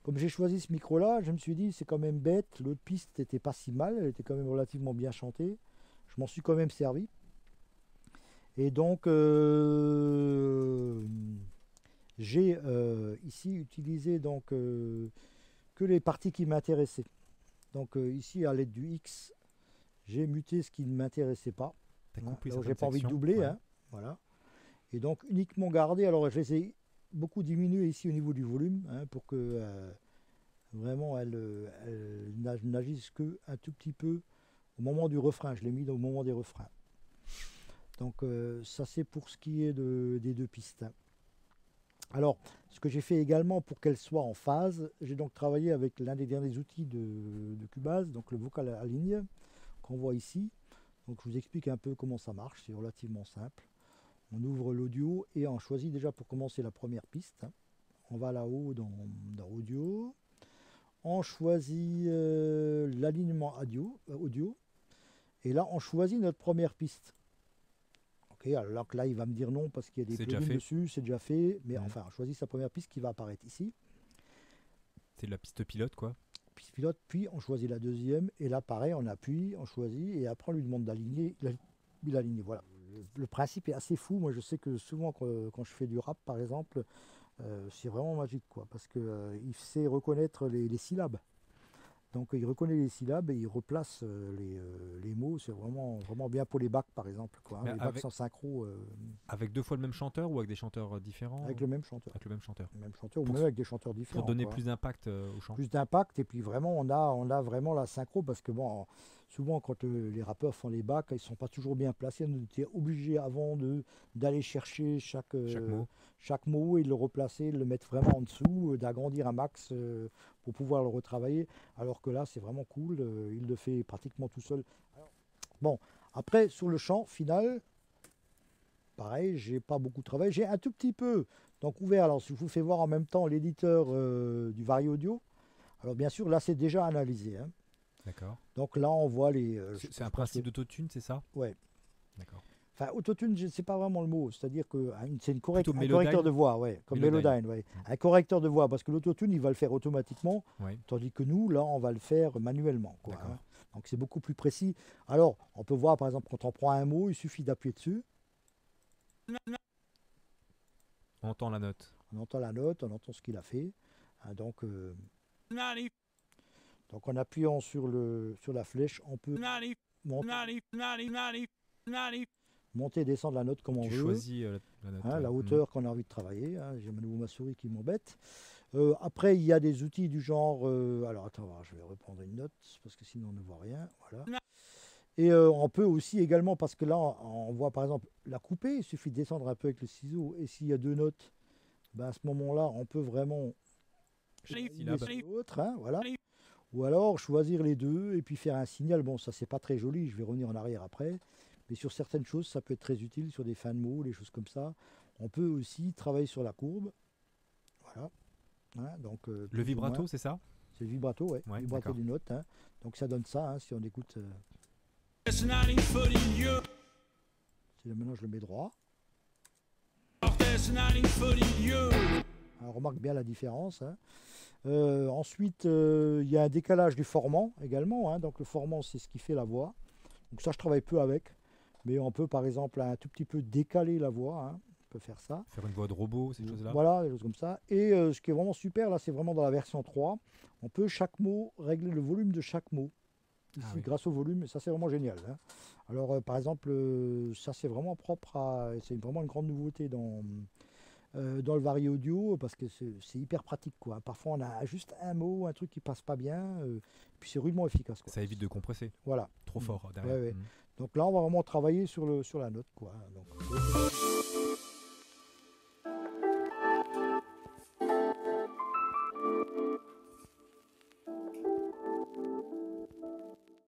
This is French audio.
comme j'ai choisi ce micro-là, je me suis dit, c'est quand même bête. L'autre piste n'était pas si mal, elle était quand même relativement bien chantée. Je m'en suis quand même servi. Et donc, j'ai ici utilisé donc, que les parties qui m'intéressaient. Donc ici, à l'aide du X, j'ai muté ce qui ne m'intéressait pas. Alors j'ai pas envie de doubler. Hein, voilà. Et donc uniquement garder. Alors je les ai beaucoup diminués ici au niveau du volume pour que vraiment elle n'agisse que un tout petit peu au moment du refrain. Je l'ai mis au moment des refrains. Donc ça c'est pour ce qui est des deux pistes. Alors, ce que j'ai fait également pour qu'elle soit en phase, j'ai donc travaillé avec l'un des derniers outils de Cubase, donc le vocal à ligne, qu'on voit ici. Donc je vous explique un peu comment ça marche, c'est relativement simple. On ouvre l'audio et on choisit déjà pour commencer la première piste. On va là-haut dans audio. On choisit l'alignement audio. Et là, on choisit notre première piste. Ok, alors là, il va me dire non parce qu'il y a des plugins dessus, c'est déjà fait. Mais enfin, on choisit sa première piste qui va apparaître ici. C'est la piste pilote, quoi. Piste pilote, puis on choisit la deuxième. Et là, pareil, on appuie, on choisit. Et après, on lui demande d'aligner. Il aligne, voilà. Le principe est assez fou. Moi, je sais que souvent, quand je fais du rap, par exemple, c'est vraiment magique, quoi. Parce qu'il sait reconnaître les syllabes. Donc il reconnaît les syllabes et il replace les mots. C'est vraiment, vraiment bien pour les bacs, par exemple. Quoi, hein, les bacs sans synchro. Avec deux fois le même chanteur ou avec des chanteurs différents? Avec le même chanteur. Avec le même chanteur. Le même chanteur ou même avec des chanteurs différents. Pour donner plus d'impact au chant. Plus d'impact. Et puis vraiment, on a vraiment la synchro. Parce que bon, souvent, quand les rappeurs font les bacs, ils ne sont pas toujours bien placés. On était obligé avant d'aller chercher chaque mot et de le replacer, de le mettre vraiment en dessous, d'agrandir un max pour pouvoir le retravailler. Alors que là, c'est vraiment cool. Il le fait pratiquement tout seul. Alors, bon, après, sur le chant final, pareil, j'ai pas beaucoup travaillé. J'ai un tout petit peu donc ouvert. Alors, si je vous fais voir en même temps l'éditeur du Vari Audio. Alors, bien sûr, là, c'est déjà analysé. Hein. D'accord. Donc là, on voit les... c'est un principe d'autotune, c'est ça? Ouais. D'accord. Enfin, autotune, je ne sais pas vraiment le mot. C'est-à-dire que c'est un correcteur de voix, ouais, comme Melodyne. Ouais. Un correcteur de voix, parce que l'autotune, il va le faire automatiquement, tandis que nous, là, on va le faire manuellement. Quoi, hein. Donc c'est beaucoup plus précis. Alors, on peut voir, par exemple, quand on prend un mot, il suffit d'appuyer dessus. On entend la note. On entend la note, on entend ce qu'il a fait. Hein, donc en appuyant sur la flèche, on peut monter et descendre la note comme on veut. Tu choisis la note. Hein, la hauteur qu'on a envie de travailler. Hein. J'ai à nouveau ma souris qui m'embête. Après, il y a des outils du genre... alors, attends, je vais reprendre une note, parce que sinon on ne voit rien. Voilà. Et on peut aussi également, parce que là, on voit par exemple la couper. Il suffit de descendre un peu avec le ciseau. Et s'il y a deux notes, ben à ce moment-là, on peut vraiment... l'autre, hein, voilà. Ou alors choisir les deux et puis faire un signal. Bon, ça, c'est pas très joli. Je vais revenir en arrière après. Mais sur certaines choses, ça peut être très utile, sur des fins de mots, des choses comme ça. On peut aussi travailler sur la courbe. Voilà. Hein, donc, le vibrato, c'est ça? C'est le vibrato, ouais. Le vibrato d'une note. Hein. Donc ça donne ça, hein, si on écoute. Maintenant, je le mets droit. Alors, remarque bien la différence. Hein. Ensuite, il y a un décalage du formant également. Hein. Donc le formant, c'est ce qui fait la voix. Donc ça, je travaille peu avec. Mais on peut par exemple un tout petit peu décaler la voix, hein. On peut faire ça. Faire une voix de robot, ces choses-là. Voilà, des choses comme ça. Et ce qui est vraiment super, là, c'est vraiment dans la version 3. On peut chaque mot, régler le volume de chaque mot. Ici, grâce au volume, et ça c'est vraiment génial. Hein. Alors par exemple, ça c'est vraiment propre à... C'est vraiment une grande nouveauté dans le Vari Audio, parce que c'est hyper pratique, quoi. Parfois on a juste un mot, un truc qui passe pas bien, puis c'est rudement efficace, quoi. Ça évite de compresser. Voilà. Trop fort derrière. Ouais. Donc là on va vraiment travailler sur la note, quoi. Donc,